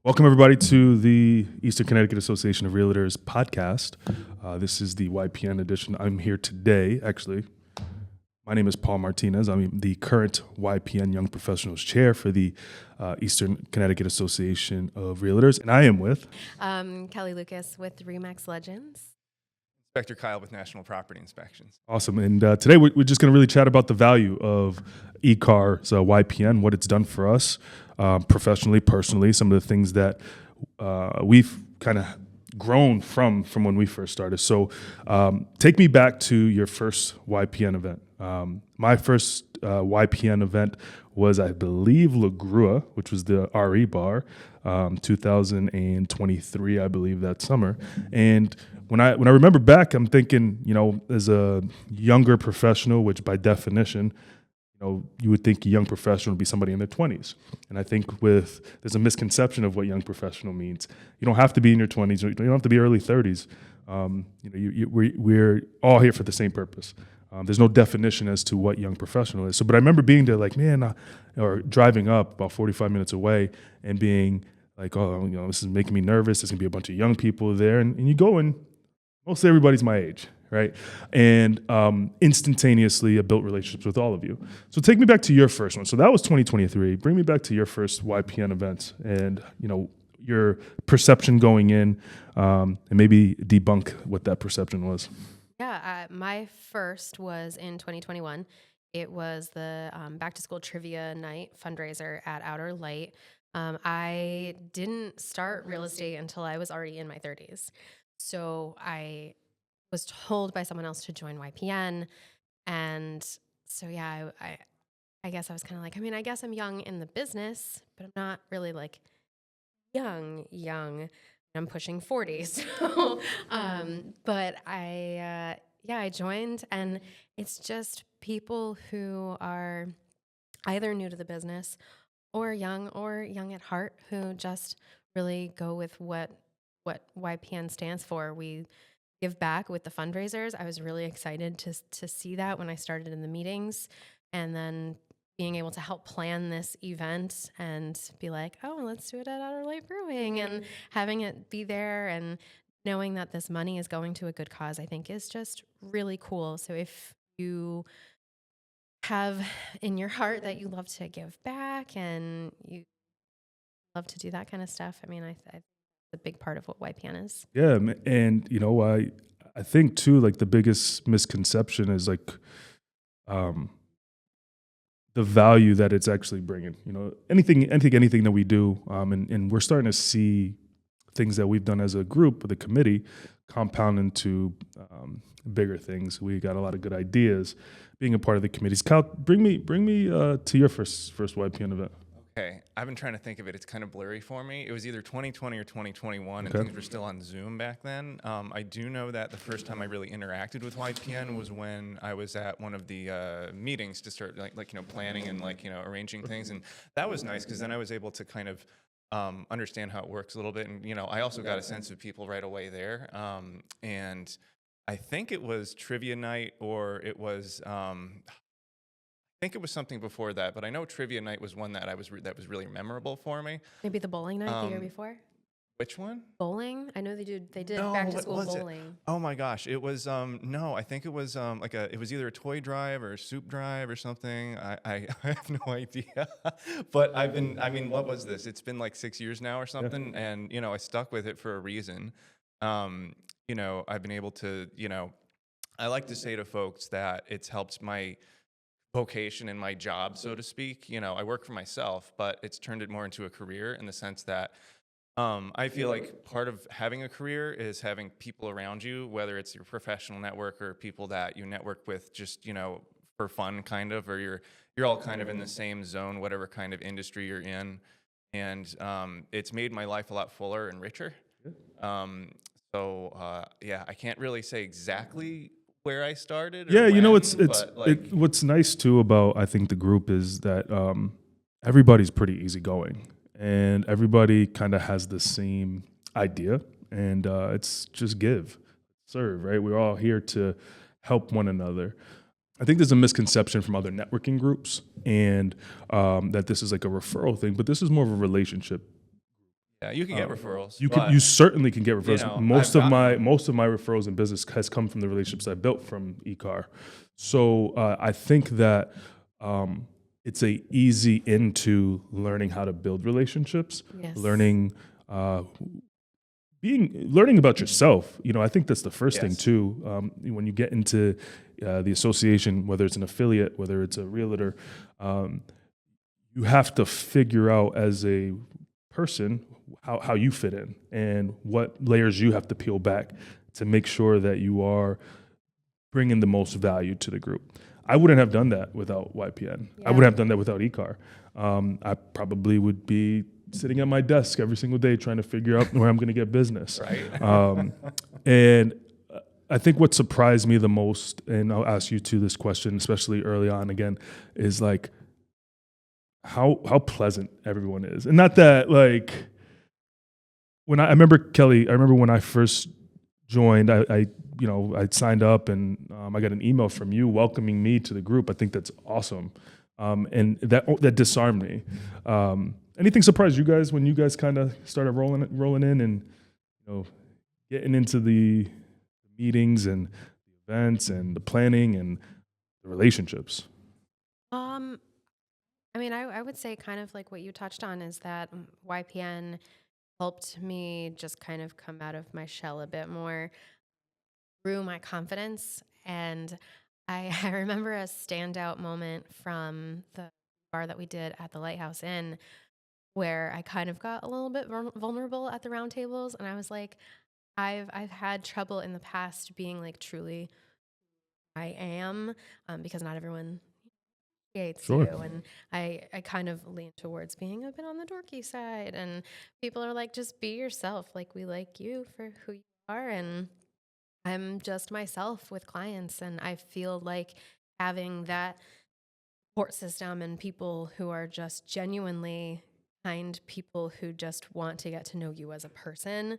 Welcome, everybody, to the Eastern Connecticut Association of Realtors podcast. This is the YPN edition. I'm here today, actually. My name is Paul Martinez. I'm the current YPN Young Professionals Chair for the Eastern Connecticut Association of Realtors, and I am with... Kelly Lucas with Remax Legends. Inspector Kyle with National Property Inspections. Awesome. And today we're just going to really chat about the value of ECAR's YPN, what it's done for us professionally, personally, some of the things that we've kind of grown from when we first started. So take me back to your first YPN event. My first YPN event was, I believe, La Grua, which was the RE bar, 2023, I believe, that summer. And when I remember back, I'm thinking, as a younger professional, which by definition, you would think a young professional would be somebody in their 20s. And I think there's a misconception of what young professional means. You don't have to be in your 20s, or you don't have to be early 30s. We're all here for the same purpose. There's no definition as to what young professional is. But I remember being there like, or driving up about 45 minutes away and being like, this is making me nervous. There's gonna be a bunch of young people there. And you go, and mostly everybody's my age, right? And instantaneously, I built relationships with all of you. So take me back to your first one. So that was 2023. Bring me back to your first YPN event and, your perception going in, and maybe debunk what that perception was. Yeah, my first was in 2021. It was the back to school trivia night fundraiser at Outer Light. I didn't start real estate until I was already in my 30s. So I was told by someone else to join YPN. And so, yeah, I guess I was kind of like, I guess I'm young in the business, but I'm not really like young. I'm pushing 40. So, but I joined, and it's just people who are either new to the business or young at heart who just really go with what YPN stands for. We give back with the fundraisers. I was really excited to see that when I started in the meetings, and then being able to help plan this event and be like, oh, let's do it at Outer Light Brewing, and having it be there and knowing that this money is going to a good cause, I think is just really cool. So if you have in your heart that you love to give back and you love to do that kind of stuff, I a big part of what YPN is. Yeah, and I think too, like the biggest misconception is like the value that it's actually bringing. Anything that we do, and we're starting to see things that we've done as a group with a committee compound into bigger things. We got a lot of good ideas being a part of the committees. Kyle, bring me to your first YPN event. Okay, I've been trying to think of it. It's kind of blurry for me. It was either 2020 or 2021, Okay. and things were still on Zoom back then. I do know that the first time I really interacted with YPN was when I was at one of the meetings to start planning and arranging things, and that was nice because then I was able to kind of understand how it works a little bit, and I also got a sense of people right away there. And I think it was trivia night, or it was. I think it was something before that, but I know trivia night was one that that was really memorable for me. Maybe the bowling night the year before? Which one? Bowling? I know they did No, back to what school was bowling. It? Oh my gosh, it was no, I think it was it was either a toy drive or a soup drive or something. I have no idea. But what was this? It's been like 6 years now or something, yeah. And I stuck with it for a reason. I've been able to, I like to say to folks that it's helped my vocation in my job, so to speak. I work for myself, but it's turned it more into a career in the sense that I feel like part of having a career is having people around you, whether it's your professional network or people that you network with just, for fun kind of, or you're all kind of in the same zone, whatever kind of industry you're in. And it's made my life a lot fuller and richer. I can't really say exactly where I started. Yeah, what's nice too about, I think, the group is that everybody's pretty easygoing, and everybody kind of has the same idea, and it's just give, serve, right? We're all here to help one another. I think there's a misconception from other networking groups, and that this is like a referral thing, but this is more of a relationship. Yeah, you can get referrals. You certainly can get referrals. know, Most I've of my gotten- most of my referrals in business has come from the relationships I built from ECAR. So I think that it's a easy into learning how to build relationships, Yes. learning learning about yourself. You know, I think that's the first thing Yes. too. When you get into the association, whether it's an affiliate, whether it's a realtor, you have to figure out as a person how you fit in and what layers you have to peel back to make sure that you are bringing the most value to the group. I wouldn't have done that without YPN. I wouldn't have done that without ECAR. I probably would be sitting at my desk every single day trying to figure out where I'm going to get business. Right. And I think what surprised me the most, and I'll ask you too this question, especially early on again, is like how pleasant everyone is. And not that like, I remember Kelly, I remember when I first joined, I signed up and I got an email from you welcoming me to the group. I think that's awesome. And that disarmed me. Anything surprised you guys when you guys kind of started rolling in and, getting into the meetings and the events and the planning and the relationships? I mean, I would say kind of like what you touched on is that YPN helped me just kind of come out of my shell a bit more, grew my confidence. And I remember a standout moment from the bar that we did at the Lighthouse Inn where I kind of got a little bit vulnerable at the round tables. And I was like, I've had trouble in the past being like truly I am, because not everyone appreciates Sure. you. And I kind of lean towards being a bit on the dorky side. And people are like, just be yourself. Like, we like you for who you are. And I'm just myself with clients. And I feel like having that support system and people who are just genuinely kind, people who just want to get to know you as a person,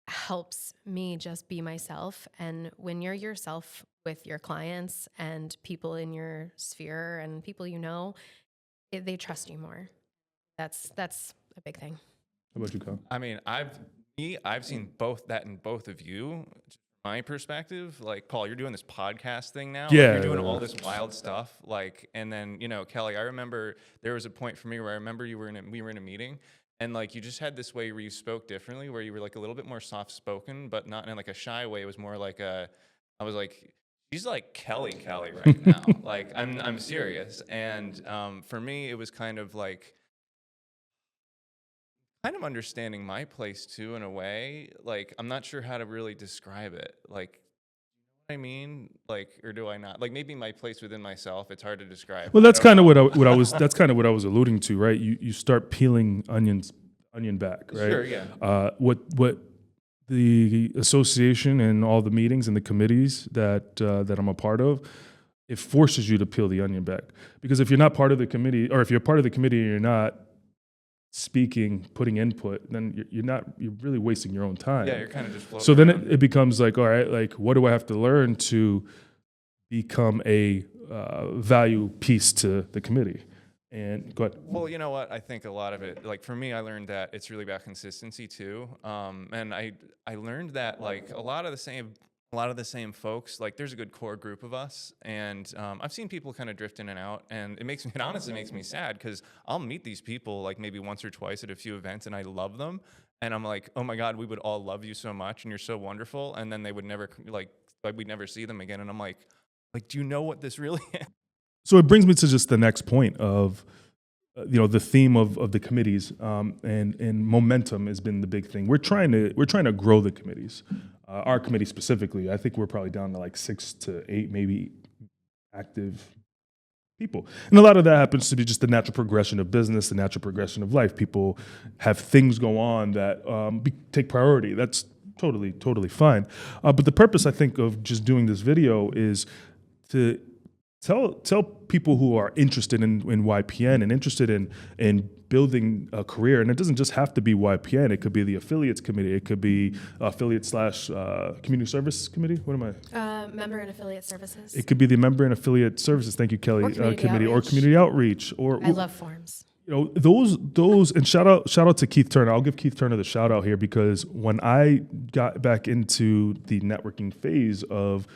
helps me just be myself. And when you're yourself with your clients and people in your sphere and people they trust you more. That's a big thing. How about you, Kyle? I mean, I've seen both that in both of you. My perspective, like Paul, you're doing this podcast thing now. Like, Yeah. you're doing all this wild stuff. Like, and then Kelly, I remember there was a point for me where I remember we were in a meeting, and like you just had this way where you spoke differently, where you were like a little bit more soft spoken, but not in like a shy way. It was more like I was like, she's like Kelly right now. Like I'm serious. And for me, it was kind of understanding my place too, in a way. Like, I'm not sure how to really describe it. Like, you know what I mean? Like, or do I not? Like, maybe my place within myself, it's hard to describe. Well, that's kind of what I was. That's kind of what I was alluding to, right? You start peeling onion back, right? Sure, yeah. What the association and all the meetings and the committees that I'm a part of, it forces you to peel the onion back. Because if you're not part of the committee, or if you're part of the committee and you're not speaking, putting input, then you're really wasting your own time. Yeah, you're kind of just floating So then around. it becomes like, all right, like what do I have to learn to become a value piece to the committee? And go ahead. Well, you know what? I think a lot of it, like for me, I learned that it's really about consistency too. And I learned that like a lot of the same folks, like there's a good core group of us, and I've seen people kind of drift in and out, and it honestly makes me sad because I'll meet these people like maybe once or twice at a few events, and I love them, and I'm like, oh my God, we would all love you so much, and you're so wonderful, and then they would never we'd never see them again, and I'm like, do you know what this really is? So it brings me to just the next point of, the theme of the committees, and momentum has been the big thing. We're trying to grow the committees. Our committee specifically, I think we're probably down to like 6 to 8 maybe active people. And a lot of that happens to be just the natural progression of business, the natural progression of life. People have things go on that take priority. That's totally fine. But the purpose, I think, of just doing this video is to tell people who are interested in YPN and interested in building a career, and it doesn't just have to be YPN. It could be the affiliates committee. It could be affiliate / community service committee. What am I? Member and affiliate services. It could be the member and affiliate services. Thank you, Kelly. Or community Committee or outreach. community outreach. Or I love forms. those and shout out to Keith Turner. I'll give Keith Turner the shout out here, because when I got back into the networking phase of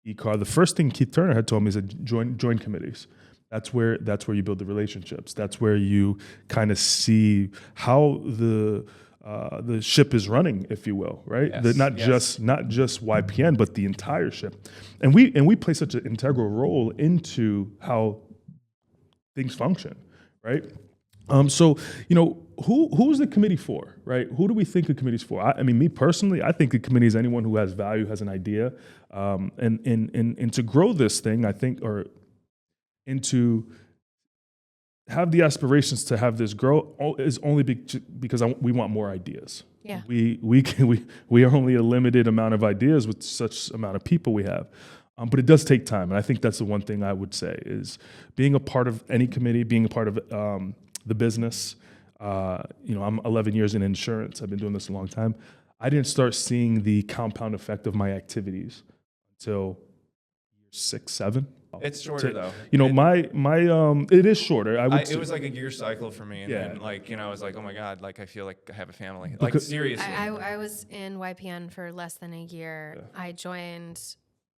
ECAR, the first thing Keith Turner had told me is that join committees. That's where you build the relationships. That's where you kind of see how the ship is running, if you will, right? Yes, Not just YPN, but the entire ship. And we play such an integral role into how things function, right? So, who's the committee for, right? Who do we think a committee's for? I mean, me personally, I think a committee is anyone who has value, has an idea, and to grow this thing, I think, and to have the aspirations to have this grow is only because we want more ideas. Yeah. We are only a limited amount of ideas with such amount of people we have. But it does take time, and I think that's the one thing I would say is being a part of any committee, being a part of the business. I'm 11 years in insurance. I've been doing this a long time. I didn't start seeing the compound effect of my activities until year 6, 7. It's shorter though. It is shorter. It was like a year cycle for me, and then I was like, oh my god, like I feel like I have a family. Like seriously. I was in YPN for less than a year. Yeah. I joined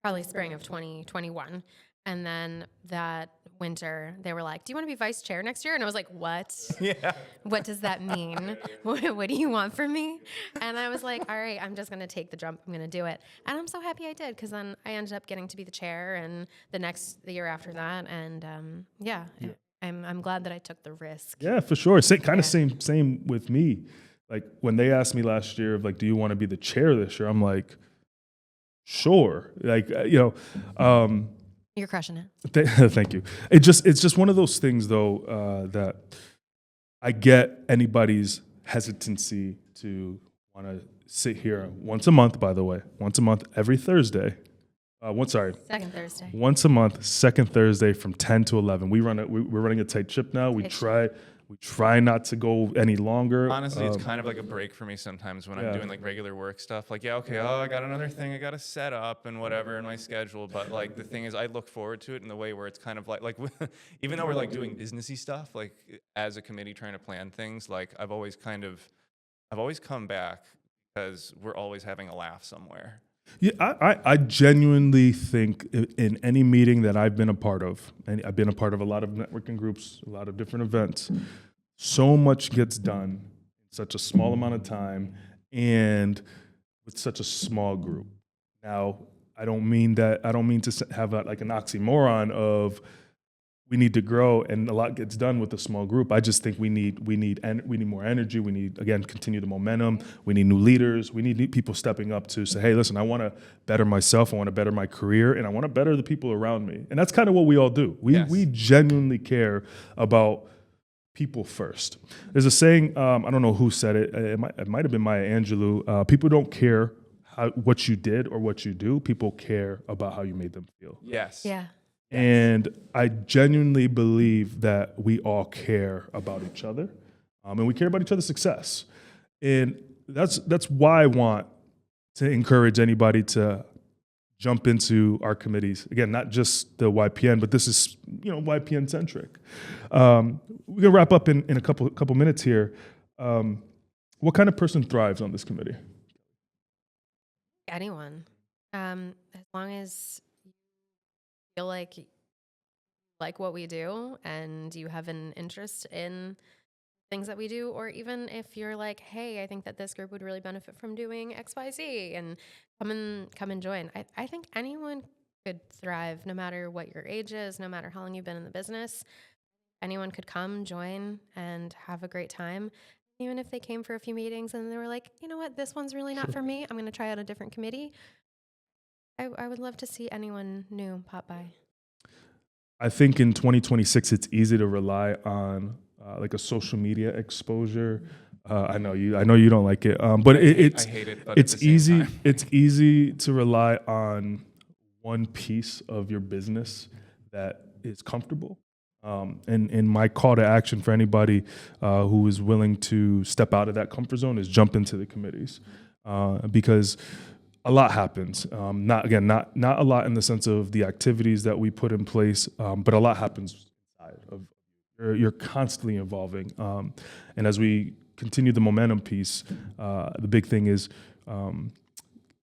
probably spring of 2021. And then that winter, they were like, do you want to be vice chair next year? And I was like, what? Yeah. What does that mean? What do you want from me? And I was like, all right, I'm just going to take the jump. I'm going to do it. And I'm so happy I did, because then I ended up getting to be the chair, and the year after that. And I'm glad that I took the risk. Yeah, for sure. Same with me. Like when they asked me last year of like, do you want to be the chair this year? I'm like, sure. Like, you're crushing it. Thank you. It's just one of those things, though, that I get anybody's hesitancy to want to sit here once a month. By the way, once a month, every Thursday. Second Thursday. Once a month, second Thursday from 10 to 11. We're running a tight ship now. We try not to go any longer. Honestly, it's kind of like a break for me sometimes when I'm doing like regular work stuff. Like, I got another thing I got to set up and whatever in my schedule. But like the thing is, I look forward to it in the way where it's kind of like even though we're like doing businessy stuff, like as a committee trying to plan things, like I've always come back because we're always having a laugh somewhere. Yeah, I genuinely think in any meeting that I've been a part of, and I've been a part of a lot of networking groups, a lot of different events, so much gets done in such a small amount of time and with such a small group. Now, I don't mean to have like an oxymoron of we need to grow and a lot gets done with a small group. I just think we need more energy. We need, again, continue the momentum. We need new leaders. We need people stepping up to say, hey, listen, I want to better myself. I want to better my career, and I want to better the people around me. And that's kind of what we all do. We genuinely care about people first. There's a saying, I don't know who said it. It might have been Maya Angelou. People don't care what you did or what you do. People care about how you made them feel. Yes. Yeah. And I genuinely believe that we all care about each other, and we care about each other's success. And that's why I want to encourage anybody to jump into our committees. Again, not just the YPN, but this is YPN centric. We're gonna wrap up in a couple minutes here. What kind of person thrives on this committee? Anyone, as long as feel like what we do and you have an interest in things that we do, or even if you're like, hey, I think that this group would really benefit from doing XYZ, and come and join. I think anyone could thrive, no matter what your age is, no matter how long you've been in the business. Anyone could come, join, and have a great time. Even if they came for a few meetings and they were like, you know what, this one's really not for me. I'm going to try out a different committee. I would love to see anyone new pop by. I think in 2026, it's easy to rely on like a social media exposure. I know you don't like it, but I hate it. But it's easy. It's easy to rely on one piece of your business that is comfortable. And my call to action for anybody who is willing to step out of that comfort zone is jump into the committees, because a lot happens. Not a lot in the sense of the activities that we put in place, but a lot happens inside of You're constantly evolving. And as we continue the momentum piece, the big thing is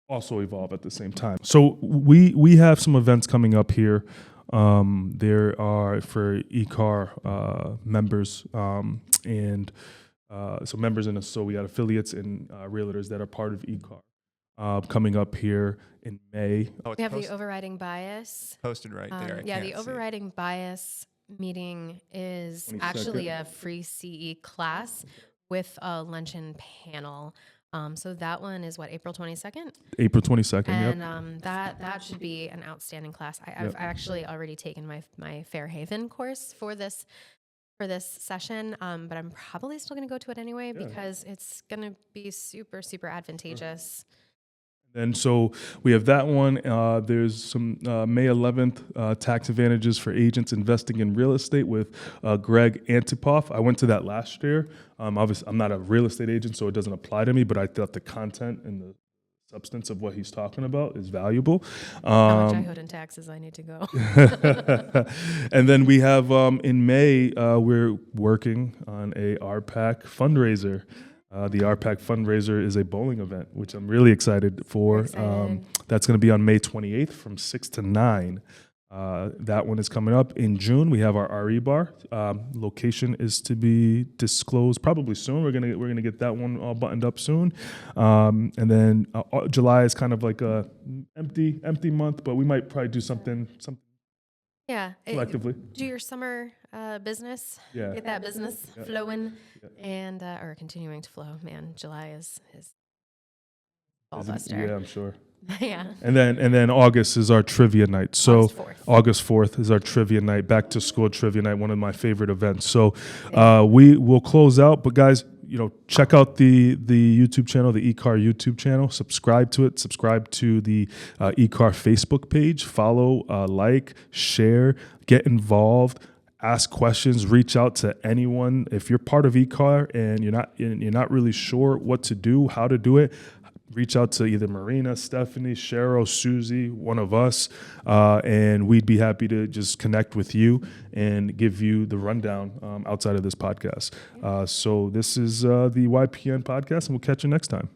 also evolve at the same time. So we have some events coming up here. There are for ECAR members and so members and so we got affiliates and realtors that are part of ECAR coming up here in May. Oh, We it's have the overriding bias. posted right there. I Yeah, can't the see it. overriding bias meeting is 22nd. actually a free CE class with a luncheon panel. So that one is what, April 22nd? April 22nd. And Yep. that should be an outstanding class. I've actually already taken my Fairhaven course for this session, but I'm probably still going to go to it anyway because it's going to be super, super advantageous. And so we have that one. There's some May 11th tax advantages for agents investing in real estate with Greg Antipoff. I went to that last year. Obviously, I'm not a real estate agent, so it doesn't apply to me, but I thought the content and the substance of what he's talking about is valuable. How much I owed in taxes, I need to go. And then we have in May, we're working on a RPAC fundraiser. The RPAC fundraiser is a bowling event, which I'm really excited for. Excited. That's going to be on May 28th from 6 to 9. That one is coming up. In June, we have our RE bar. Location is to be disclosed probably soon. We're gonna get that one all buttoned up soon. And then July is kind of like a empty month, but we might probably do something Yeah. collectively. Do your summer business. Yeah. Get that business flowing and or continuing to flow. Man, July is ballbuster. Yeah, I'm sure. Yeah. And then August is our trivia night. So August 4th. August 4th is our trivia night, back to school trivia night, one of my favorite events. So we will close out, but guys, check out the YouTube channel, the ECAR YouTube channel. Subscribe to it. Subscribe to the ECAR Facebook page. Follow, like, share, get involved. Ask questions. Reach out to anyone. If you're part of ECAR and you're not really sure what to do, how to do it, reach out to either Marina, Stephanie, Cheryl, Susie, one of us, and we'd be happy to just connect with you and give you the rundown outside of this podcast. So this is the YPN podcast, and we'll catch you next time.